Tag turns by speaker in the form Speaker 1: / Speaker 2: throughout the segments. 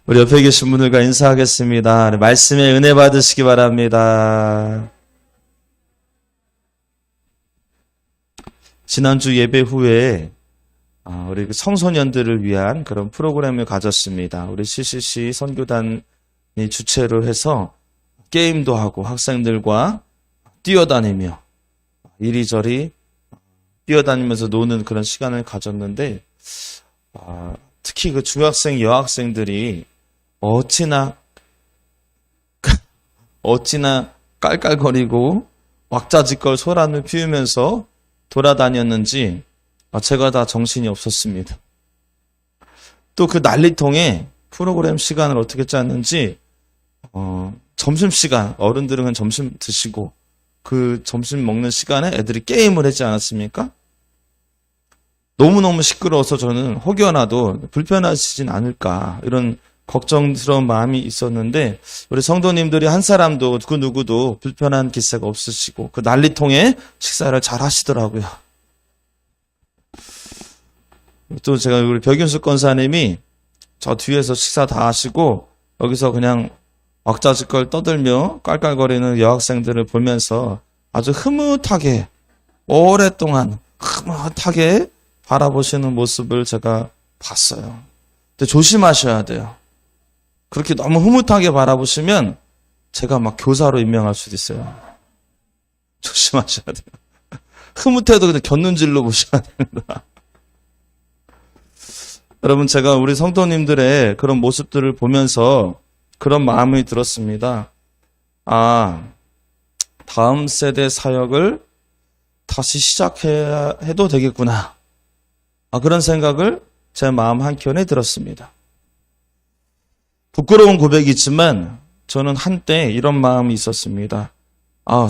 Speaker 1: 우리 옆에 계신 분들과 인사하겠습니다. 말씀에 은혜 받으시기 바랍니다. 지난주 예배 후에 우리 청소년들을 위한 그런 프로그램을 가졌습니다. 우리 CCC 선교단이 주최로 해서 게임도 하고 학생들과 뛰어다니며 이리저리 뛰어다니면서 노는 그런 시간을 가졌는데 특히 그 중학생 여학생들이 어찌나 깔깔거리고 왁자지껄 소란을 피우면서 돌아다녔는지 제가 다 정신이 없었습니다. 또 그 난리통에 프로그램 시간을 어떻게 짰는지 점심시간, 어른들은 그냥 점심 드시고 그 점심 먹는 시간에 애들이 게임을 하지 않았습니까? 너무너무 시끄러워서 저는 혹여나도 불편하시진 않을까 이런 걱정스러운 마음이 있었는데 우리 성도님들이 한 사람도 그 누구도 불편한 기세가 없으시고 그 난리통에 식사를 잘 하시더라고요. 또 제가 우리 벽윤수 권사님이 저 뒤에서 식사 다 하시고 여기서 그냥 왁자지껄 떠들며 깔깔거리는 여학생들을 보면서 아주 흐뭇하게 오랫동안 흐뭇하게 바라보시는 모습을 제가 봤어요. 근데 조심하셔야 돼요. 그렇게 너무 흐뭇하게 바라보시면 제가 막 교사로 임명할 수도 있어요. 조심하셔야 돼요. 흐뭇해도 그냥 곁눈질로 보셔야 됩니다. 여러분, 제가 우리 성도님들의 그런 모습들을 보면서 그런 마음이 들었습니다. 다음 세대 사역을 다시 시작해야 해도 되겠구나. 그런 생각을 제 마음 한켠에 들었습니다. 부끄러운 고백이지만 저는 한때 이런 마음이 있었습니다.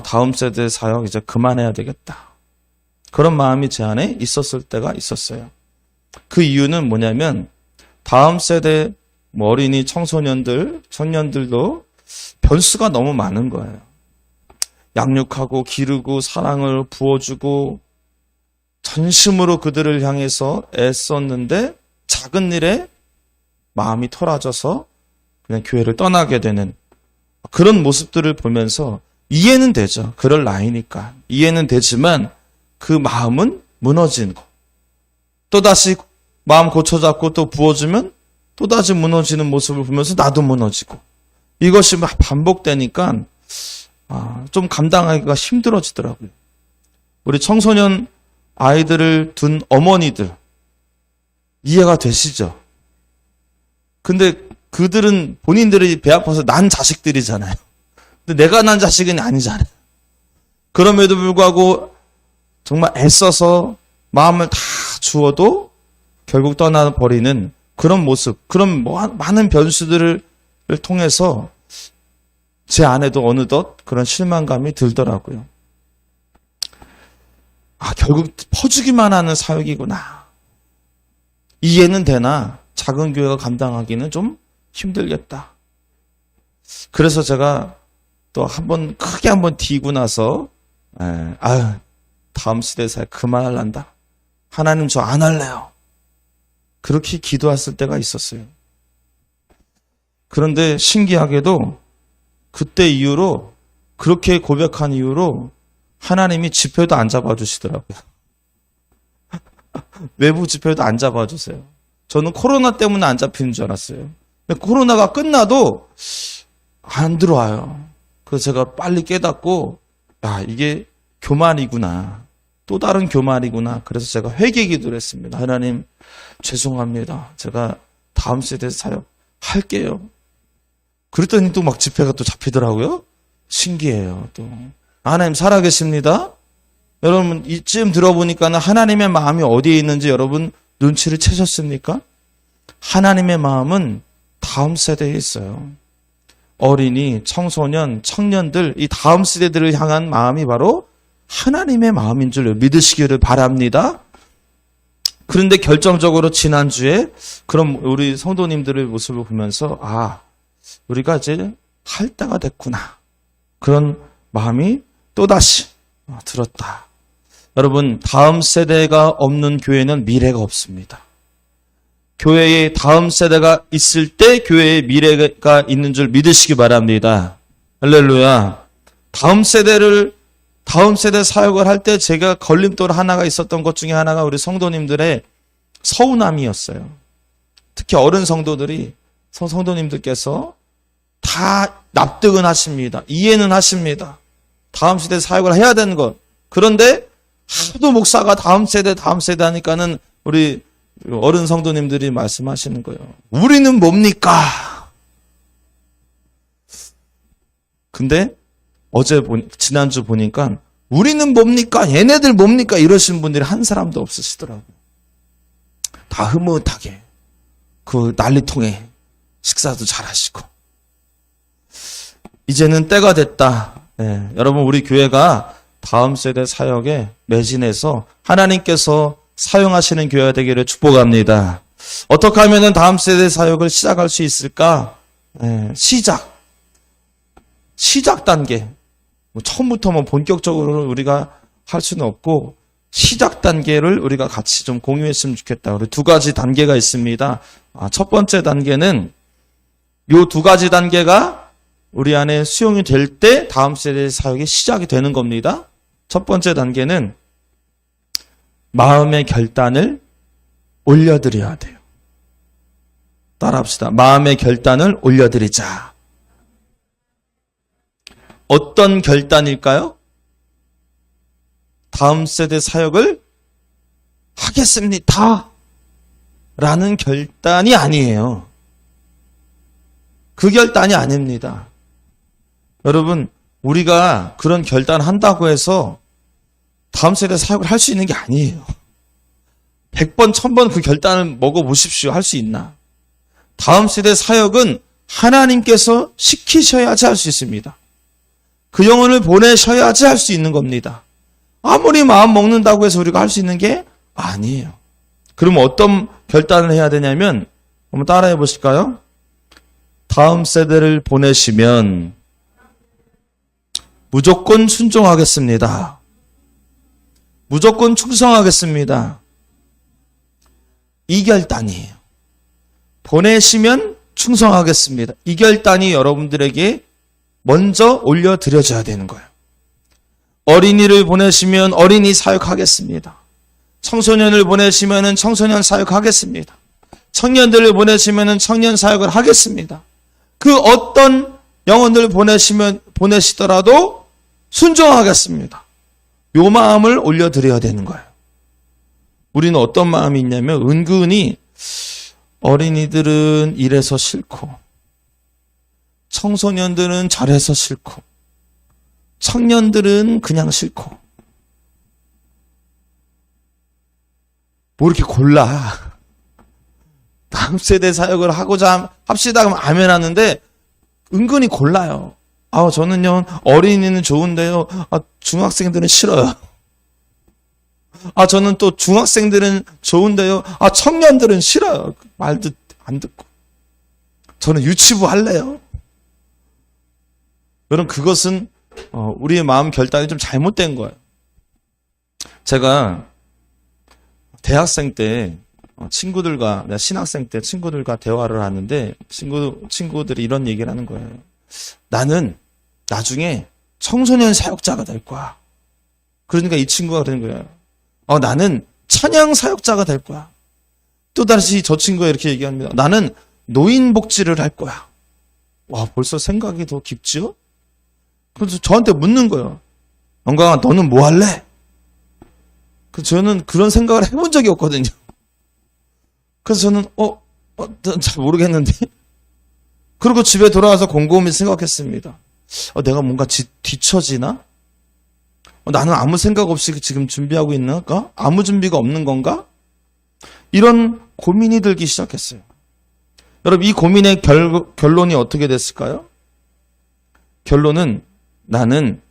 Speaker 1: 다음 세대 사역 이제 그만해야 되겠다. 그런 마음이 제 안에 있었을 때가 있었어요. 그 이유는 뭐냐면 다음 세대 어린이 청소년들, 청년들도 변수가 너무 많은 거예요. 양육하고 기르고 사랑을 부어주고 전심으로 그들을 향해서 애썼는데 작은 일에 마음이 토라져서 그냥 교회를 떠나게 되는 그런 모습들을 보면서 이해는 되죠. 그럴 나이니까. 이해는 되지만 그 마음은 무너진 거. 또다시 마음 고쳐잡고 또 부어주면 또다시 무너지는 모습을 보면서 나도 무너지고 이것이 반복되니까 좀 감당하기가 힘들어지더라고요. 우리 청소년 아이들을 둔 어머니들 이해가 되시죠? 근데 그들은 본인들이 배 아파서 난 자식들이잖아요. 근데 내가 난 자식은 아니잖아요. 그럼에도 불구하고 정말 애써서 마음을 다 주어도 결국 떠나버리는 그런 모습, 그런 많은 변수들을 통해서 제 안에도 어느덧 그런 실망감이 들더라고요. 결국 퍼주기만 하는 사역이구나. 이해는 되나 작은 교회가 감당하기는 좀 힘들겠다. 그래서 제가 또 크게 한번 뒤고 나서 다음 시대 사역 그만할란다. 하나님 저 안 할래요. 그렇게 기도했을 때가 있었어요. 그런데 신기하게도 그때 이후로 그렇게 고백한 이후로 하나님이 집회도 안 잡아주시더라고요. 외부 집회도 안 잡아주세요. 저는 코로나 때문에 안 잡히는 줄 알았어요. 근데 코로나가 끝나도 안 들어와요. 그래서 제가 빨리 깨닫고 이게 교만이구나. 또 다른 교만이구나. 그래서 제가 회개 기도를 했습니다. 하나님 죄송합니다. 제가 다음 세대 사역 할게요. 그랬더니 또 막 집회가 또 잡히더라고요. 신기해요. 또 하나님 살아계십니다. 여러분 이쯤 들어보니까 하나님의 마음이 어디에 있는지 여러분 눈치를 채셨습니까? 하나님의 마음은 다음 세대에 있어요. 어린이, 청소년, 청년들 이 다음 세대들을 향한 마음이 바로 하나님의 마음인 줄 믿으시기를 바랍니다. 그런데 결정적으로 지난주에 그럼 우리 성도님들의 모습을 보면서 우리가 이제 할 때가 됐구나. 그런 마음이 또다시 들었다. 여러분 다음 세대가 없는 교회는 미래가 없습니다. 교회의 다음 세대가 있을 때 교회의 미래가 있는 줄 믿으시기 바랍니다. 할렐루야. 다음 세대 사역을 할 때 제가 걸림돌 하나가 있었던 것 중에 하나가 우리 성도님들의 서운함이었어요. 특히 어른 성도들이, 성도님들께서 다 납득은 하십니다. 이해는 하십니다. 다음 세대 사역을 해야 되는 것. 그런데 하도 목사가 다음 세대 하니까는 우리 어른 성도님들이 말씀하시는 거예요. 우리는 뭡니까? 근데 지난주 보니까 우리는 뭡니까? 얘네들 뭡니까? 이러신 분들이 한 사람도 없으시더라고요. 다 흐뭇하게 그 난리통에 식사도 잘하시고. 이제는 때가 됐다. 네, 여러분 우리 교회가 다음 세대 사역에 매진해서 하나님께서 사용하시는 교회가 되기를 축복합니다. 어떻게 하면 다음 세대 사역을 시작할 수 있을까? 네, 시작 단계. 처음부터 본격적으로 우리가 할 수는 없고 시작 단계를 우리가 같이 좀 공유했으면 좋겠다. 우리 두 가지 단계가 있습니다. 첫 번째 단계는 요 두 가지 단계가 우리 안에 수용이 될 때 다음 세대 사역이 시작이 되는 겁니다. 첫 번째 단계는 마음의 결단을 올려드려야 돼요. 따라합시다. 마음의 결단을 올려드리자. 어떤 결단일까요? 다음 세대 사역을 하겠습니다. 라는 결단이 아니에요. 그 결단이 아닙니다. 여러분, 우리가 그런 결단한다고 해서 다음 세대 사역을 할 수 있는 게 아니에요. 100번, 1000번 그 결단을 먹어보십시오. 할 수 있나? 다음 세대 사역은 하나님께서 시키셔야지 할 수 있습니다. 그 영혼을 보내셔야지 할 수 있는 겁니다. 아무리 마음 먹는다고 해서 우리가 할 수 있는 게 아니에요. 그러면 어떤 결단을 해야 되냐면 한번 따라해 보실까요? 다음 세대를 보내시면 무조건 순종하겠습니다. 무조건 충성하겠습니다. 이 결단이에요. 보내시면 충성하겠습니다. 이 결단이 여러분들에게 먼저 올려드려져야 되는 거예요. 어린이를 보내시면 어린이 사역하겠습니다. 청소년을 보내시면 청소년 사역하겠습니다. 청년들을 보내시면 청년 사역을 하겠습니다. 그 어떤 영혼들 보내시더라도 순종하겠습니다. 요 마음을 올려드려야 되는 거예요. 우리는 어떤 마음이 있냐면 은근히 어린이들은 이래서 싫고 청소년들은 저래서 싫고 청년들은 그냥 싫고 뭐 이렇게 골라. 다음 세대 사역을 하고자 합시다 그러면 아멘 하는데 은근히 골라요. 저는요 어린이는 좋은데요. 중학생들은 싫어요. 저는 또 중학생들은 좋은데요. 청년들은 싫어요. 말도 안 듣고. 저는 유치부 할래요. 여러분 그것은 우리의 마음 결단이 좀 잘못된 거예요. 제가 대학생 때 친구들과, 내가 신학생 때 친구들과 대화를 하는데 친구들이 이런 얘기를 하는 거예요. 나는 나중에 청소년 사역자가 될 거야. 그러니까 이 친구가 그러는 거예요. 나는 찬양 사역자가 될 거야. 또다시 저 친구가 이렇게 얘기합니다. 나는 노인 복지를 할 거야. 와, 벌써 생각이 더 깊죠? 그래서 저한테 묻는 거예요. 영광아, 너는 뭐 할래? 저는 그런 생각을 해본 적이 없거든요. 그래서 저는 잘 모르겠는데. 그리고 집에 돌아와서 곰곰이 생각했습니다. 내가 뭔가 뒤처지나? 나는 아무 생각 없이 지금 준비하고 있는가? 아무 준비가 없는 건가? 이런 고민이 들기 시작했어요. 여러분 이 고민의 결론이 어떻게 됐을까요? 결론은 나는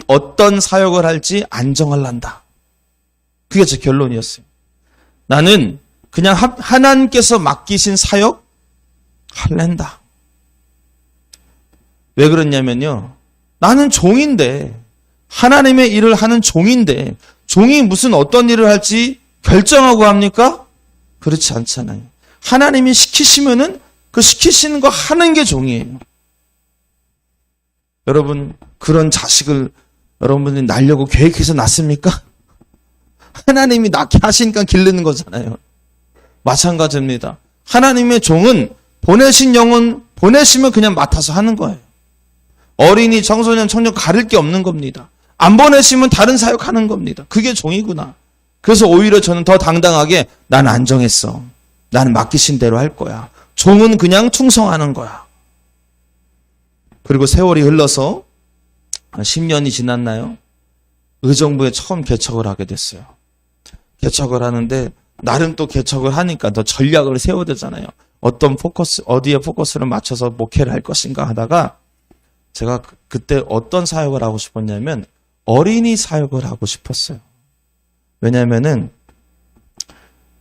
Speaker 1: 어떤 사역을 할지 안정할란다. 그게 제 결론이었어요. 나는 그냥 하나님께서 맡기신 사역 할랜다. 왜 그랬냐면요. 나는 종인데 하나님의 일을 하는 종인데 종이 무슨 어떤 일을 할지 결정하고 합니까? 그렇지 않잖아요. 하나님이 시키시면은 그 시키시는 거 하는 게 종이에요. 여러분, 그런 자식을 여러분들이 낳으려고 계획해서 낳습니까? 하나님이 낳게 하시니까 기르는 거잖아요. 마찬가지입니다. 하나님의 종은 보내신 영혼 보내시면 그냥 맡아서 하는 거예요. 어린이, 청소년, 청년 가릴 게 없는 겁니다. 안 보내시면 다른 사역하는 겁니다. 그게 종이구나. 그래서 오히려 저는 더 당당하게 난 안 정했어. 나는 맡기신 대로 할 거야. 종은 그냥 충성하는 거야. 그리고 세월이 흘러서 한 10년이 지났나요? 의정부에 처음 개척을 하게 됐어요. 개척을 하는데 나름 또 개척을 하니까 더 전략을 세워야 되잖아요. 어디에 포커스를 맞춰서 목회를 할 것인가 하다가 제가 그때 어떤 사역을 하고 싶었냐면 어린이 사역을 하고 싶었어요. 왜냐면은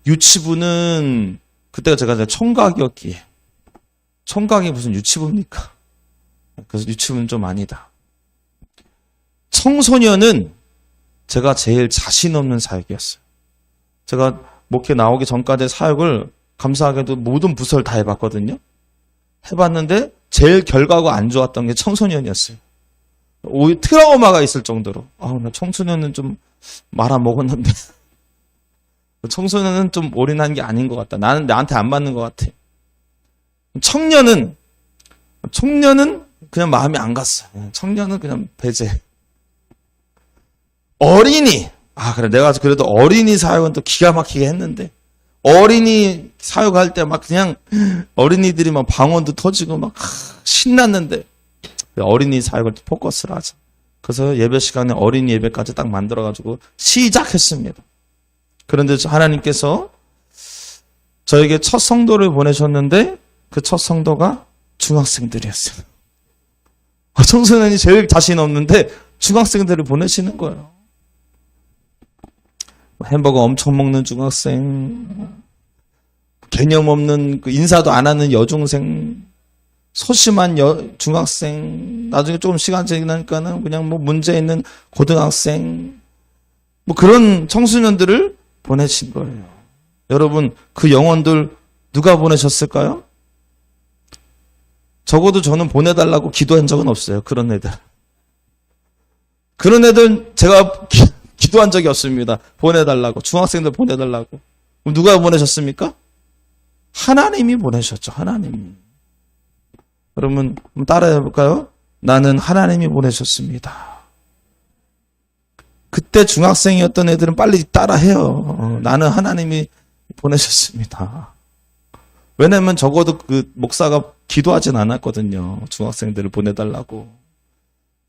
Speaker 1: 유치부는 그때가 제가 총각이었기에 총각이 무슨 유치부입니까? 그래서 유치부는 좀 아니다. 청소년은 제가 제일 자신 없는 사역이었어요. 제가 목회 나오기 전까지 사역을 감사하게도 모든 부서를 다 해봤거든요. 해봤는데 제일 결과가 안 좋았던 게 청소년이었어요. 오히려 트라우마가 있을 정도로 나 청소년은 좀 말아먹었는데 청소년은 좀 올인한 게 아닌 것 같다. 나는 나한테 안 맞는 것 같아. 청년은 그냥 마음이 안 갔어요. 청년은 그냥 배제. 어린이 그래 내가 그래도 어린이 사역은 또 기가 막히게 했는데 어린이 사역할 때 막 그냥 어린이들이 막 방언도 터지고 막 신났는데 어린이 사역을 포커스를 하자. 그래서 예배 시간에 어린이 예배까지 딱 만들어가지고 시작했습니다. 그런데 하나님께서 저에게 첫 성도를 보내셨는데 그 첫 성도가 중학생들이었어요. 청소년이 제일 자신 없는데 중학생들을 보내시는 거예요. 햄버거 엄청 먹는 중학생, 개념 없는 인사도 안 하는 여중생, 소심한 중학생, 나중에 조금 시간 지나니까는 그냥 뭐 문제 있는 고등학생, 뭐 그런 청소년들을 보내신 거예요. 여러분, 그 영혼들 누가 보내셨을까요? 적어도 저는 보내달라고 기도한 적은 없어요. 그런 애들. 그런 애들 제가 기도한 적이 없습니다. 보내달라고. 중학생들 보내달라고. 그럼 누가 보내셨습니까? 하나님이 보내셨죠. 하나님이. 여러분 한번 따라해볼까요? 나는 하나님이 보내셨습니다. 그때 중학생이었던 애들은 빨리 따라해요. 나는 하나님이 보내셨습니다. 왜냐면 적어도 그 목사가 기도하진 않았거든요. 중학생들을 보내달라고.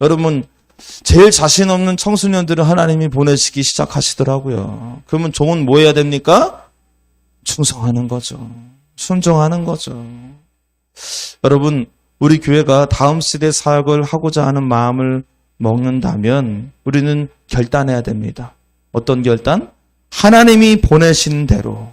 Speaker 1: 여러분 제일 자신 없는 청소년들을 하나님이 보내시기 시작하시더라고요. 그러면 종은 뭐 해야 됩니까? 충성하는 거죠. 순종하는 거죠. 여러분, 우리 교회가 다음 세대 사역을 하고자 하는 마음을 먹는다면 우리는 결단해야 됩니다. 어떤 결단? 하나님이 보내신 대로,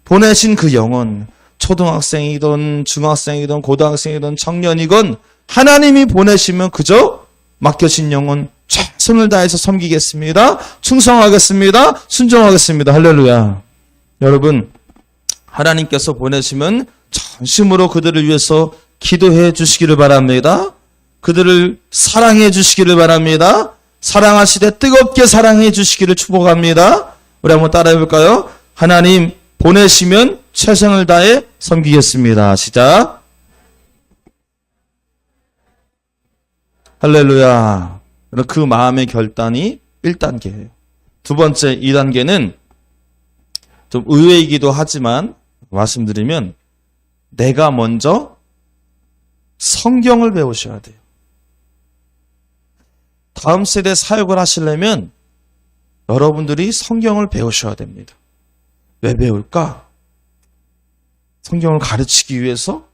Speaker 1: 보내신 그 영혼, 초등학생이든 중학생이든 고등학생이든 청년이건 하나님이 보내시면 그저 맡겨진 영혼 최선을 다해서 섬기겠습니다. 충성하겠습니다. 순종하겠습니다. 할렐루야. 여러분, 하나님께서 보내시면 전심으로 그들을 위해서 기도해 주시기를 바랍니다. 그들을 사랑해 주시기를 바랍니다. 사랑하시되 뜨겁게 사랑해 주시기를 축복합니다. 우리 한번 따라해 볼까요? 하나님 보내시면 최선을 다해 섬기겠습니다. 시작. 할렐루야. 그 마음의 결단이 1단계예요. 두 번째 2단계는 좀 의외이기도 하지만 말씀드리면 내가 먼저 성경을 배우셔야 돼요. 다음 세대 사역을 하시려면 여러분들이 성경을 배우셔야 됩니다. 왜 배울까? 성경을 가르치기 위해서?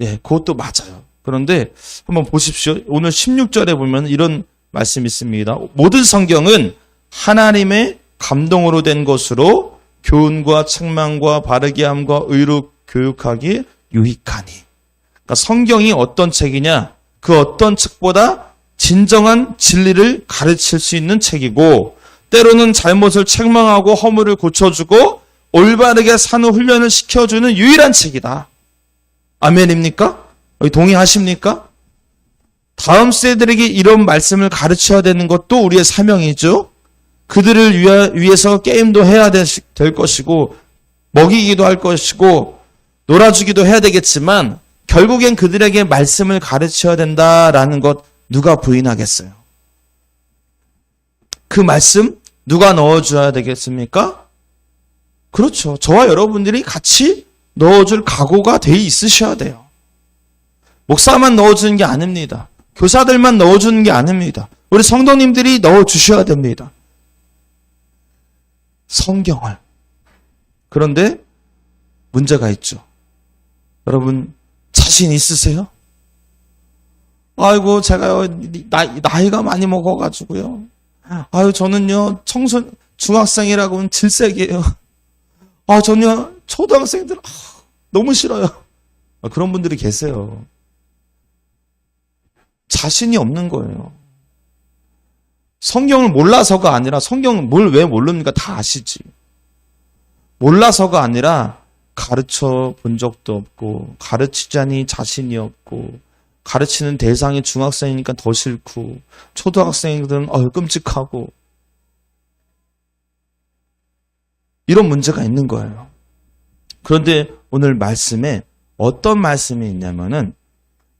Speaker 1: 예, 그것도 맞아요. 그런데 한번 보십시오. 오늘 16절에 보면 이런 말씀이 있습니다. 모든 성경은 하나님의 감동으로 된 것으로 교훈과 책망과 바르게 함과 의로 교육하기에 유익하니. 그러니까 성경이 어떤 책이냐? 그 어떤 책보다 진정한 진리를 가르칠 수 있는 책이고 때로는 잘못을 책망하고 허물을 고쳐주고 올바르게 사는 훈련을 시켜주는 유일한 책이다. 아멘입니까? 동의하십니까? 다음 세대들에게 이런 말씀을 가르쳐야 되는 것도 우리의 사명이죠. 그들을 위해서 게임도 해야 될 것이고 먹이기도 할 것이고 놀아주기도 해야 되겠지만 결국엔 그들에게 말씀을 가르쳐야 된다라는 것 누가 부인하겠어요? 그 말씀 누가 넣어줘야 되겠습니까? 그렇죠. 저와 여러분들이 같이 넣어줄 각오가 돼 있으셔야 돼요. 목사만 넣어주는 게 아닙니다. 교사들만 넣어주는 게 아닙니다. 우리 성도님들이 넣어주셔야 됩니다. 성경을. 그런데 문제가 있죠. 여러분 자신 있으세요? 아이고 제가요 나이가 많이 먹어가지고요. 아유 저는요 중학생이라고는 질색이에요. 아 전요 초등학생들 너무 싫어요. 그런 분들이 계세요. 자신이 없는 거예요. 성경을 몰라서가 아니라 성경을 뭘 왜 모릅니까? 다 아시지. 몰라서가 아니라 가르쳐 본 적도 없고 가르치자니 자신이 없고 가르치는 대상이 중학생이니까 더 싫고 초등학생들은 끔찍하고 이런 문제가 있는 거예요. 그런데 오늘 말씀에 어떤 말씀이 있냐면은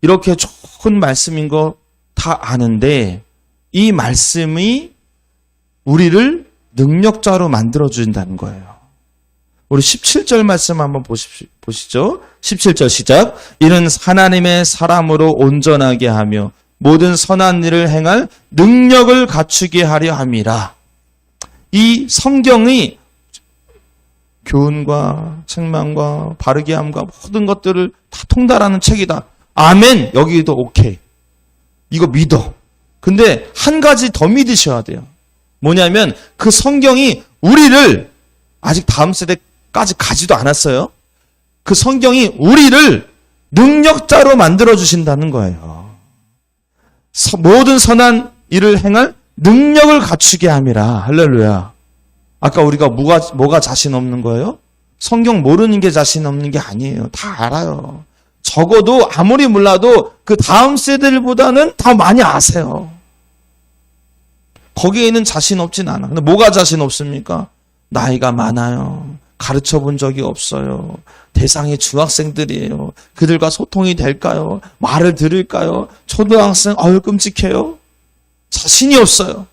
Speaker 1: 이렇게 좋은 말씀인 거 다 아는데 이 말씀이 우리를 능력자로 만들어준다는 거예요. 우리 17절 말씀 한번 보시죠. 17절 시작. 이는 하나님의 사람으로 온전하게 하며 모든 선한 일을 행할 능력을 갖추게 하려 함이라. 이 성경이 교훈과 책망과 바르게 함과 모든 것들을 다 통달하는 책이다. 아멘. 여기도 오케이. 이거 믿어. 근데 한 가지 더 믿으셔야 돼요. 뭐냐면 그 성경이 우리를 아직 다음 세대까지 가지도 않았어요. 그 성경이 우리를 능력자로 만들어주신다는 거예요. 모든 선한 일을 행할 능력을 갖추게 함이라. 할렐루야. 아까 우리가 뭐가 자신 없는 거예요? 성경 모르는 게 자신 없는 게 아니에요. 다 알아요. 적어도 아무리 몰라도 그 다음 세대들보다는 더 많이 아세요. 거기에는 자신 없진 않아. 근데 뭐가 자신 없습니까? 나이가 많아요. 가르쳐 본 적이 없어요. 대상이 중학생들이에요. 그들과 소통이 될까요? 말을 들을까요? 초등학생, 끔찍해요. 자신이 없어요.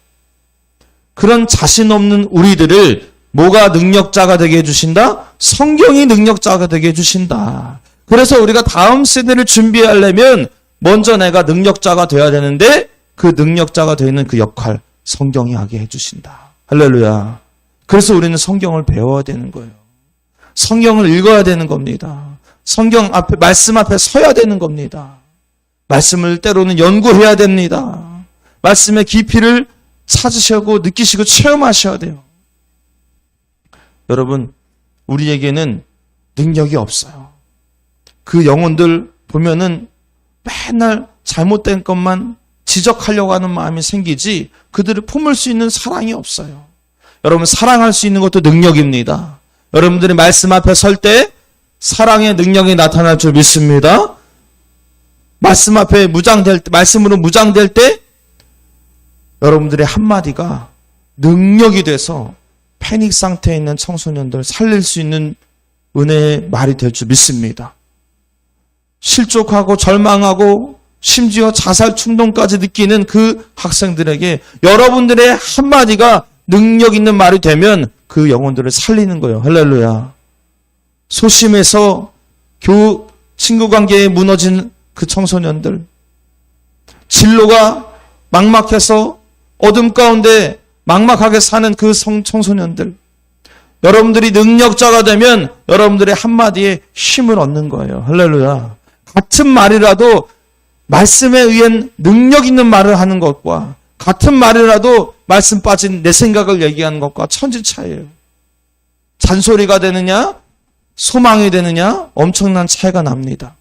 Speaker 1: 그런 자신 없는 우리들을 뭐가 능력자가 되게 해주신다? 성경이 능력자가 되게 해주신다. 그래서 우리가 다음 세대를 준비하려면 먼저 내가 능력자가 돼야 되는데 그 능력자가 되는 그 역할 성경이 하게 해주신다. 할렐루야. 그래서 우리는 성경을 배워야 되는 거예요. 성경을 읽어야 되는 겁니다. 성경 앞에, 말씀 앞에 서야 되는 겁니다. 말씀을 때로는 연구해야 됩니다. 말씀의 깊이를 찾으시고 느끼시고 체험하셔야 돼요. 여러분, 우리에게는 능력이 없어요. 그 영혼들 보면은 맨날 잘못된 것만 지적하려고 하는 마음이 생기지 그들을 품을 수 있는 사랑이 없어요. 여러분, 사랑할 수 있는 것도 능력입니다. 여러분들이 말씀 앞에 설 때 사랑의 능력이 나타날 줄 믿습니다. 말씀 앞에 말씀으로 무장될 때 여러분들의 한마디가 능력이 돼서 패닉 상태에 있는 청소년들 살릴 수 있는 은혜의 말이 될 줄 믿습니다. 실족하고 절망하고 심지어 자살 충동까지 느끼는 그 학생들에게 여러분들의 한마디가 능력 있는 말이 되면 그 영혼들을 살리는 거예요. 할렐루야. 소심해서 친구 관계에 무너진 그 청소년들, 진로가 막막해서 어둠 가운데 막막하게 사는 그 청소년들, 여러분들이 능력자가 되면 여러분들의 한마디에 힘을 얻는 거예요. 할렐루야. 같은 말이라도 말씀에 의한 능력 있는 말을 하는 것과 같은 말이라도 말씀 빠진 내 생각을 얘기하는 것과 천지 차이예요. 잔소리가 되느냐 소망이 되느냐 엄청난 차이가 납니다.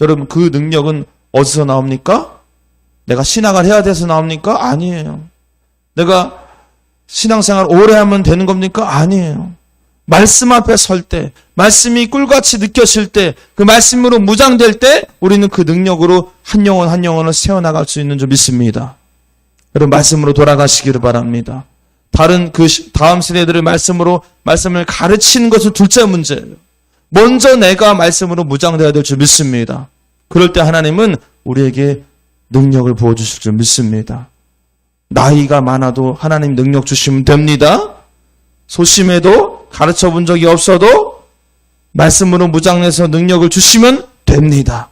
Speaker 1: 여러분, 그 능력은 어디서 나옵니까? 내가 신학을 해야 돼서 나옵니까? 아니에요. 내가 신앙생활 오래 하면 되는 겁니까? 아니에요. 말씀 앞에 설 때, 말씀이 꿀같이 느껴질 때, 그 말씀으로 무장될 때 우리는 그 능력으로 한 영혼 한 영혼을 세워나갈 수 있는 줄 믿습니다. 여러분 말씀으로 돌아가시기를 바랍니다. 다른 다음 세대들의 말씀을 가르치는 것은 둘째 문제예요. 먼저 내가 말씀으로 무장되어야 될 줄 믿습니다. 그럴 때 하나님은 우리에게 능력을 부어주실 줄 믿습니다. 나이가 많아도 하나님 능력 주시면 됩니다. 소심해도 가르쳐 본 적이 없어도 말씀으로 무장해서 능력을 주시면 됩니다.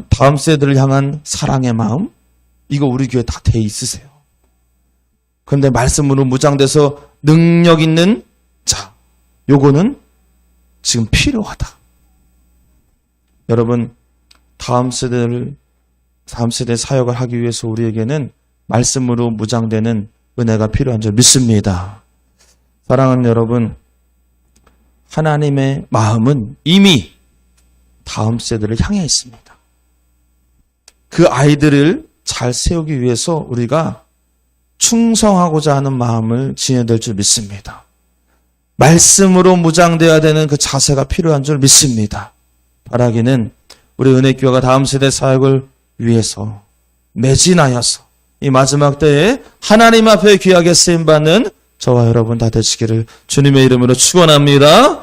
Speaker 1: 다음 세대를 향한 사랑의 마음, 이거 우리 교회 다 돼 있으세요. 그런데 말씀으로 무장돼서 능력 있는 자, 요거는 지금 필요하다. 여러분, 다음 세대 사역을 하기 위해서 우리에게는 말씀으로 무장되는 은혜가 필요한 줄 믿습니다. 사랑하는 여러분, 하나님의 마음은 이미 다음 세대를 향해 있습니다. 그 아이들을 잘 세우기 위해서 우리가 충성하고자 하는 마음을 지녀야 될 줄 믿습니다. 말씀으로 무장되어야 되는 그 자세가 필요한 줄 믿습니다. 바라기는 우리 은혜교회가 다음 세대 사역을 위해서 매진하여서 이 마지막 때에 하나님 앞에 귀하게 쓰임받는 저와 여러분 다 되시기를 주님의 이름으로 축원합니다.